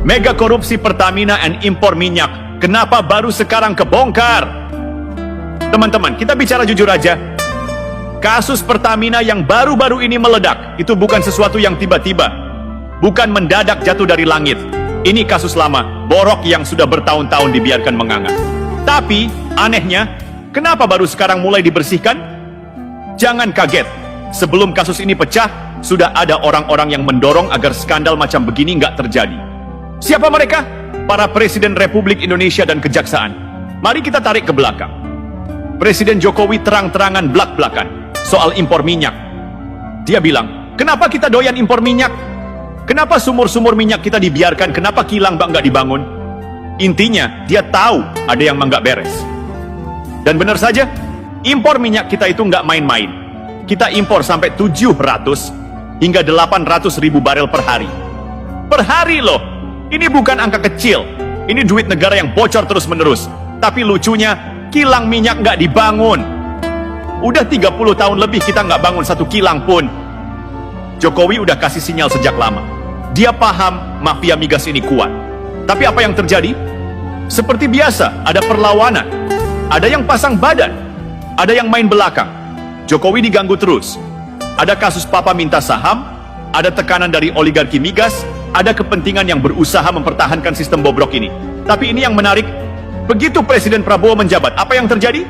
Mega korupsi Pertamina and impor minyak, kenapa baru sekarang kebongkar? Teman-teman, kita bicara jujur aja. Kasus Pertamina yang baru-baru ini meledak, itu bukan sesuatu yang tiba-tiba. Bukan mendadak jatuh dari langit. Ini kasus lama, borok yang sudah bertahun-tahun dibiarkan menganga. Tapi, anehnya, kenapa baru sekarang mulai dibersihkan? Jangan kaget, sebelum kasus ini pecah, sudah ada orang-orang yang mendorong agar skandal macam begini nggak terjadi. Siapa mereka? Para Presiden Republik Indonesia dan Kejaksaan. Mari kita tarik ke belakang. Presiden Jokowi terang-terangan blak-blakan soal impor minyak. Dia bilang, kenapa kita doyan impor minyak? Kenapa sumur-sumur minyak kita dibiarkan? Kenapa kilang nggak dibangun? Intinya, dia tahu ada yang nggak beres. Dan benar saja, impor minyak kita itu nggak main-main. Kita impor sampai 700 hingga 800 ribu barel per hari. Per hari loh! Ini bukan angka kecil. Ini duit negara yang bocor terus-menerus. Tapi lucunya, kilang minyak nggak dibangun. Udah 30 tahun lebih kita nggak bangun satu kilang pun. Jokowi udah kasih sinyal sejak lama. Dia paham mafia migas ini kuat. Tapi apa yang terjadi? Seperti biasa, ada perlawanan. Ada yang pasang badan. Ada yang main belakang. Jokowi diganggu terus. Ada kasus papa minta saham. Ada tekanan dari oligarki migas. Ada kepentingan yang berusaha mempertahankan sistem bobrok ini. Tapi ini yang menarik. Begitu Presiden Prabowo menjabat, apa yang terjadi?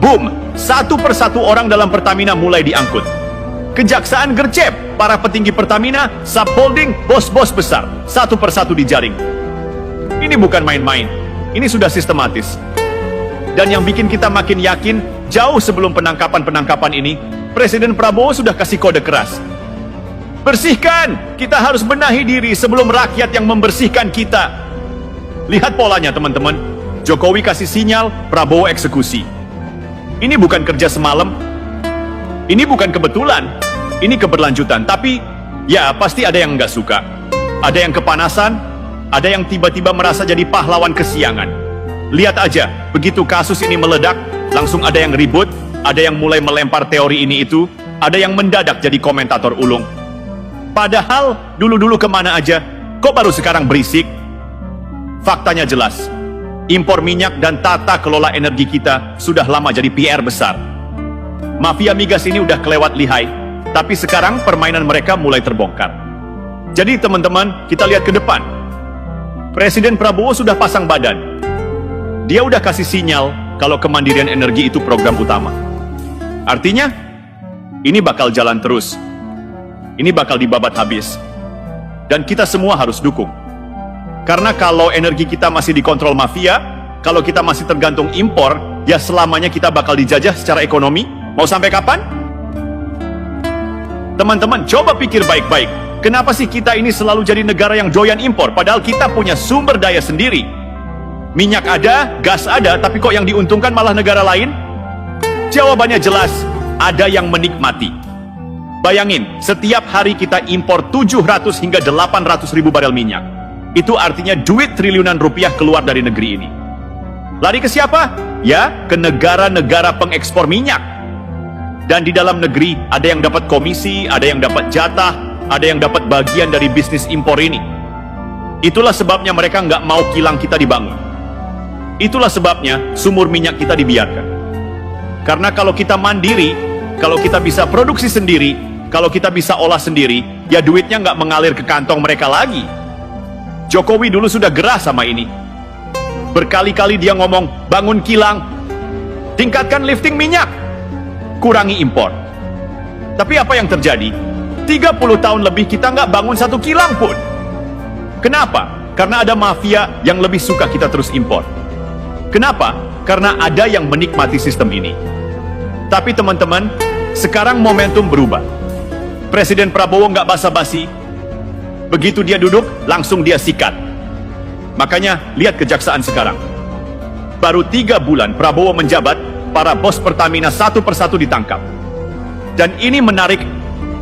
Boom! Satu persatu orang dalam Pertamina mulai diangkut. Kejaksaan gercep, para petinggi Pertamina, subholding, bos-bos besar, satu persatu dijaring. Ini bukan main-main, ini sudah sistematis. Dan yang bikin kita makin yakin, jauh sebelum penangkapan-penangkapan ini, Presiden Prabowo sudah kasih kode keras. Bersihkan, kita harus benahi diri sebelum rakyat yang membersihkan kita. Lihat polanya teman-teman, Jokowi kasih sinyal, Prabowo eksekusi. Ini bukan kerja semalam, ini bukan kebetulan, ini keberlanjutan. Tapi, ya pasti ada yang nggak suka. Ada yang kepanasan, ada yang tiba-tiba merasa jadi pahlawan kesiangan. Lihat aja, begitu kasus ini meledak, langsung ada yang ribut, ada yang mulai melempar teori ini itu, ada yang mendadak jadi komentator ulung. Padahal, dulu-dulu kemana aja, kok baru sekarang berisik? Faktanya jelas, impor minyak dan tata kelola energi kita sudah lama jadi PR besar. Mafia migas ini udah kelewat lihai, tapi sekarang permainan mereka mulai terbongkar. Jadi teman-teman, kita lihat ke depan. Presiden Prabowo sudah pasang badan. Dia udah kasih sinyal kalau kemandirian energi itu program utama. Artinya, ini bakal jalan terus. Ini bakal dibabat habis. Dan kita semua harus dukung. Karena kalau energi kita masih dikontrol mafia, kalau kita masih tergantung impor, ya selamanya kita bakal dijajah secara ekonomi. Mau sampai kapan? Teman-teman, coba pikir baik-baik. Kenapa sih kita ini selalu jadi negara yang doyan impor, padahal kita punya sumber daya sendiri? Minyak ada, gas ada, tapi kok yang diuntungkan malah negara lain? Jawabannya jelas, ada yang menikmati. Bayangin, setiap hari kita impor 700 hingga 800 ribu barel minyak. Itu artinya duit triliunan rupiah keluar dari negeri ini. Lari ke siapa? Ya, ke negara-negara pengekspor minyak. Dan di dalam negeri, ada yang dapat komisi, ada yang dapat jatah, ada yang dapat bagian dari bisnis impor ini. Itulah sebabnya mereka nggak mau kilang kita dibangun. Itulah sebabnya sumur minyak kita dibiarkan. Karena kalau kita mandiri, kalau kita bisa produksi sendiri, kalau kita bisa olah sendiri, ya duitnya nggak mengalir ke kantong mereka lagi. Jokowi dulu sudah gerah sama ini. Berkali-kali dia ngomong, bangun kilang, tingkatkan lifting minyak, kurangi impor. Tapi apa yang terjadi? 30 tahun lebih kita nggak bangun satu kilang pun. Kenapa? Karena ada mafia yang lebih suka kita terus impor. Kenapa? Karena ada yang menikmati sistem ini. Tapi teman-teman, sekarang momentum berubah. Presiden Prabowo nggak basa-basi. Begitu dia duduk, langsung dia sikat. Makanya, lihat kejaksaan sekarang. Baru 3 bulan Prabowo menjabat, para bos Pertamina satu persatu ditangkap. Dan ini menarik,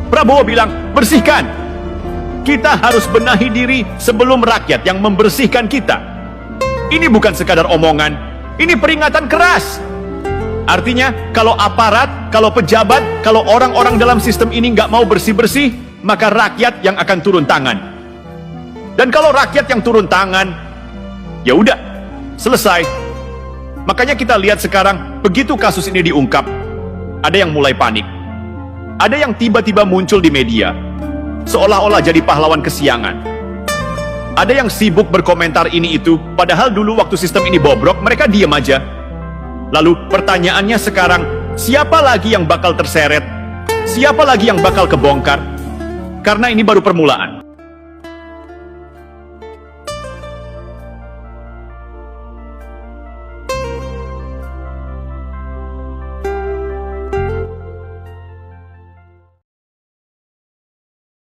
Prabowo bilang, bersihkan. Kita harus benahi diri sebelum rakyat yang membersihkan kita. Ini bukan sekadar omongan, ini peringatan keras. Artinya, kalau aparat, kalau pejabat, kalau orang-orang dalam sistem ini nggak mau bersih-bersih, maka rakyat yang akan turun tangan. Dan kalau rakyat yang turun tangan, ya udah, selesai. Makanya kita lihat sekarang, begitu kasus ini diungkap, ada yang mulai panik. Ada yang tiba-tiba muncul di media, seolah-olah jadi pahlawan kesiangan. Ada yang sibuk berkomentar ini itu, padahal dulu waktu sistem ini bobrok, mereka diam aja. Lalu pertanyaannya sekarang, siapa lagi yang bakal terseret? Siapa lagi yang bakal kebongkar? Karena ini baru permulaan.